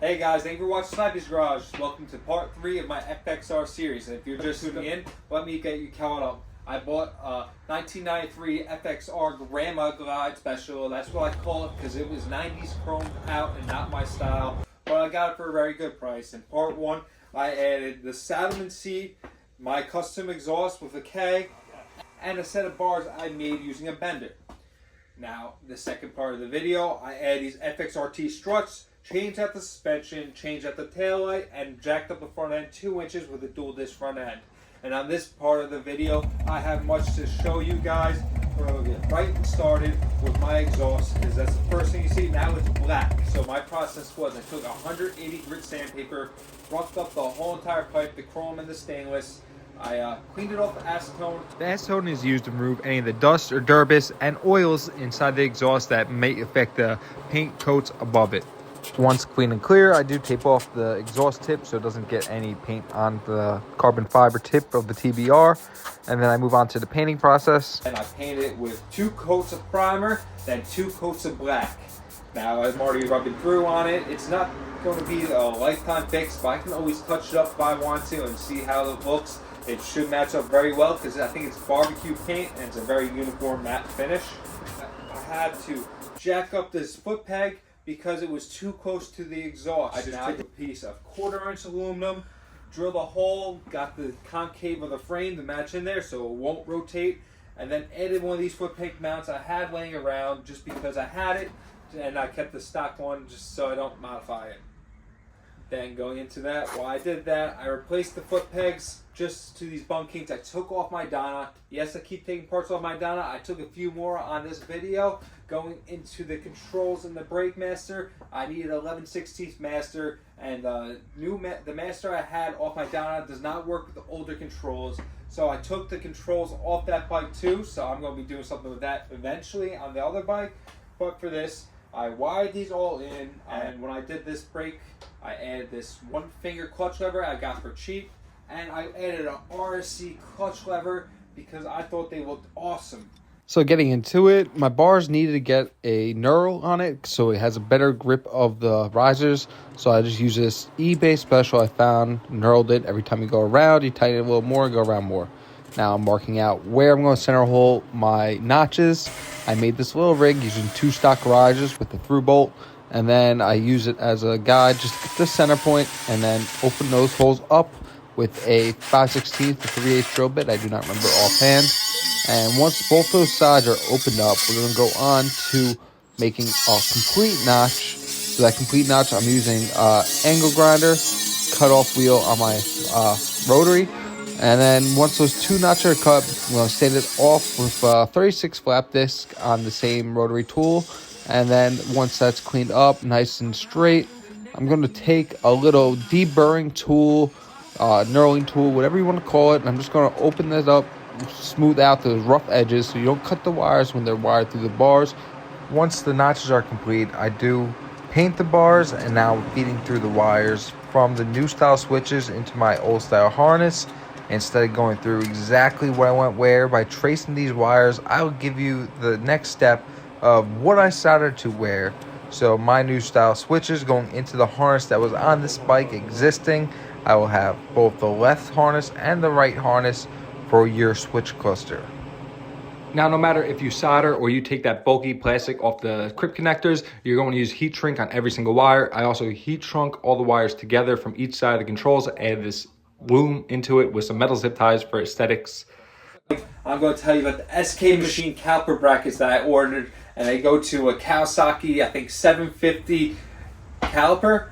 Hey guys, thank you for watching Sniper's Garage. Welcome to part 3 of my FXR series. And if you're just tuning in, let me get you caught up. I bought a 1993 FXR Grandma Glide Special. That's what I call it because it was 90s chromed out and not my style. But I got it for a very good price. In part 1, I added the saddleman seat, my custom exhaust with a K, and a set of bars I made using a bender. Now, the second part of the video, I add these FXRT struts, changed out the suspension, changed out the taillight, and jacked up the front end 2 inches with a dual disc front end. And on this part of the video, I have much to show you guys. We're going to get right started with my exhaust, because that's the first thing you see. Now it's black. So my process was I took 180 grit sandpaper, roughed up the whole entire pipe, the chrome and the stainless. I cleaned it off with acetone. The acetone is used to remove any of the dust or debris and oils inside the exhaust that may affect the paint coats above it. Once clean and clear, I do tape off the exhaust tip so it doesn't get any paint on the carbon fiber tip of the TBR. And then I move on to the painting process. And I painted it with 2 coats of primer, then 2 coats of black. Now I'm already rubbing through on it. It's not going to be a lifetime fix, but I can always touch it up if I want to and see how it looks. It should match up very well because I think it's barbecue paint and it's a very uniform matte finish. I had to jack up this foot peg because it was too close to the exhaust. I just took a piece of 1/4 inch aluminum, drilled a hole, got the concave of the frame to match in there so it won't rotate, and then added one of these foot peg mounts I had laying around just because I had it, and I kept the stock one just so I don't modify it. Then going into that, while I did that, I replaced the foot pegs just to these bunkings. I took off my Donna. Yes, I keep taking parts off my Donna. I took a few more on this video. Going into the controls and the brake master, I needed 11/16 master, and the master I had off my Donna does not work with the older controls. So I took the controls off that bike too, so I'm going to be doing something with that eventually on the other bike. But for this, I wired these all in, and when I did this brake, I added this 1-finger clutch lever I got for cheap, and I added an RSC clutch lever because I thought they looked awesome. So getting into it, my bars needed to get a knurl on it so it has a better grip of the risers. So I just use this eBay special I found, knurled it. Every time you go around, you tighten it a little more, go around more. Now I'm marking out where I'm going to center hole my notches. I made this little rig using 2 stock risers with the through bolt. And then I use it as a guide just to get the center point and then open those holes up with a 5/16 to 3/8 drill bit. I do not remember offhand. And once both those sides are opened up, we're going to go on to making a complete notch. So that complete notch, I'm using angle grinder, cut off wheel on my rotary. And then once those 2 notches are cut, I'm going to sand it off with 36 flap disc on the same rotary tool. And then once that's cleaned up, nice and straight, I'm going to take a little deburring tool, knurling tool, whatever you want to call it. And I'm just going to open this up, smooth out those rough edges so you don't cut the wires when they're wired through the bars. Once the notches are complete, I do paint the bars, and now feeding through the wires from the new style switches into my old style harness. Instead of going through exactly what I went where by tracing these wires, I'll give you the next step of what I started to wear. So my new style switches going into the harness that was on this bike existing. I will have both the left harness and the right harness for your switch cluster. Now, no matter if you solder or you take that bulky plastic off the clip connectors, you're going to use heat shrink on every single wire. I also heat shrunk all the wires together from each side of the controls. I added this loom into it with some metal zip ties for aesthetics. I'm going to tell you about the SK machine caliper brackets that I ordered, and they go to a Kawasaki, I think 750 caliper,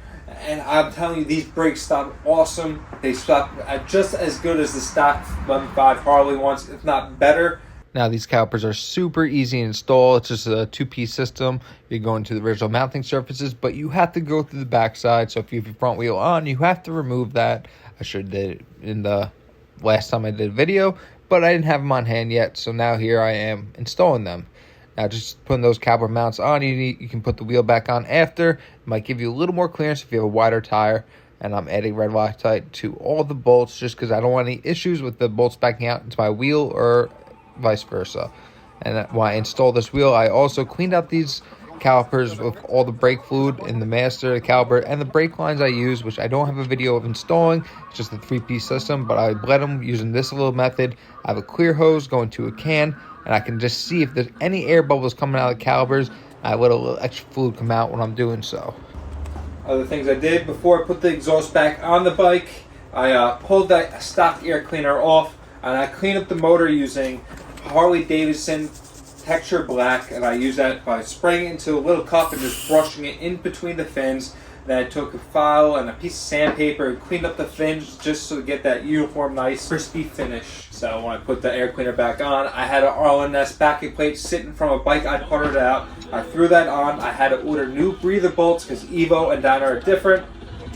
and I'm telling you, these brakes stop awesome. They stop just as good as the stock 11.5 Harley ones, if not better. Now these calipers are super easy to install. It's just a 2-piece system. You go into the original mounting surfaces, but you have to go through the backside. So if you have your front wheel on, you have to remove that. I sure did in the last time I did a video, but I didn't have them on hand yet. So now here I am installing them. Now just putting those caliper mounts on, you can put the wheel back on after. It might give you a little more clearance if you have a wider tire. And I'm adding red Loctite to all the bolts just because I don't want any issues with the bolts backing out into my wheel or vice versa. And when I install this wheel, I also cleaned out these calipers with all the brake fluid in the master, the caliper, and the brake lines I use, which I don't have a video of installing. It's just a 3-piece system, but I bled them using this little method. I have a clear hose going to a can, and I can just see if there's any air bubbles coming out of the calipers. I let a little extra fluid come out when I'm doing so. Other things I did before I put the exhaust back on the bike, I pulled that stock air cleaner off, and I cleaned up the motor using Harley Davidson Texture Black, and I use that by spraying it into a little cup and just brushing it in between the fins. Then I took a file and a piece of sandpaper and cleaned up the fins just to get that uniform, nice, crispy finish. So when I put the air cleaner back on, I had an RLNS backing plate sitting from a bike I parted out. I threw that on. I had to order new breather bolts because Evo and Dyna are different.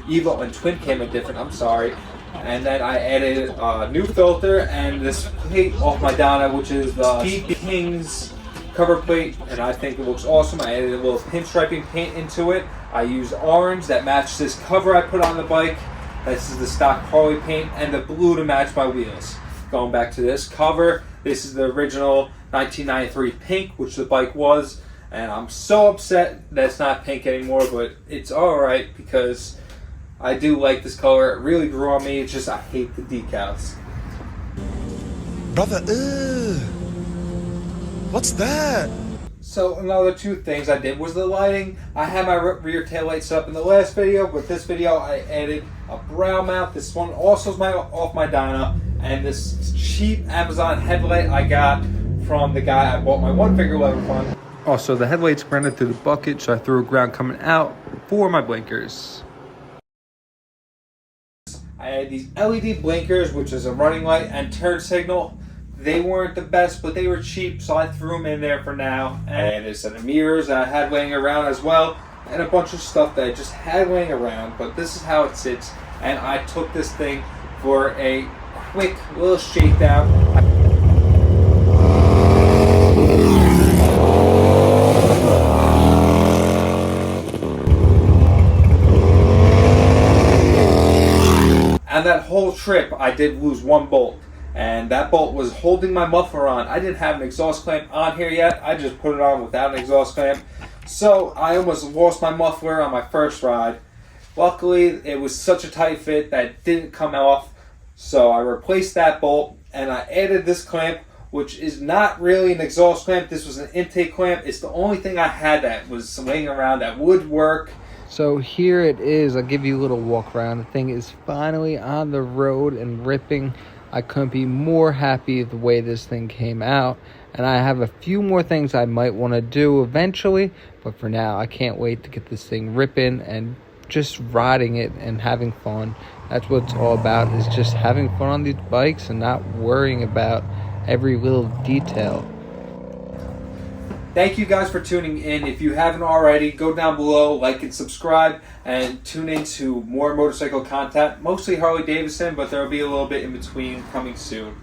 Evo and Twin Cam are different, I'm sorry. And then I added a new filter and this plate off my Dyna, which is the Speed Kings cover plate, and I think it looks awesome. I added a little pinstriping paint into it. I used orange that matched this cover I put on the bike. This is the stock Harley paint, and the blue to match my wheels. Going back to this cover, this is the original 1993 pink, which the bike was, and I'm so upset that it's not pink anymore, but it's alright because I do like this color. It really grew on me. It's just I hate the decals. Brother, what's that? So another two things I did was the lighting. I had my rear tail light set up in the last video, but this video I added a brow mount. This one also is off my Dyna, and this cheap Amazon headlight I got from the guy I bought my one finger lever from. Also, the headlights grounded through the bucket, so I threw a ground coming out for my blinkers. I had these LED blinkers, which is a running light and turn signal. They weren't the best, but they were cheap, so I threw them in there for now. And a set of mirrors that I had laying around as well, and a bunch of stuff that I just had laying around, but this is how it sits. And I took this thing for a quick little shakedown. And that whole trip, I did lose one bolt. And that bolt was holding my muffler on. I didn't have an exhaust clamp on here yet. I just put it on without an exhaust clamp. So I almost lost my muffler on my first ride. Luckily, it was such a tight fit that it didn't come off. So I replaced that bolt and I added this clamp, which is not really an exhaust clamp. This was an intake clamp. It's the only thing I had that was laying around that would work. So here it is. I'll give you a little walk around. The thing is finally on the road and ripping. I couldn't be more happy the way this thing came out. And I have a few more things I might want to do eventually. But for now, I can't wait to get this thing ripping and just riding it and having fun. That's what it's all about, is just having fun on these bikes and not worrying about every little detail. Thank you guys for tuning in. If you haven't already, go down below, like and subscribe, and tune into more motorcycle content, mostly Harley Davidson, but there will be a little bit in between coming soon.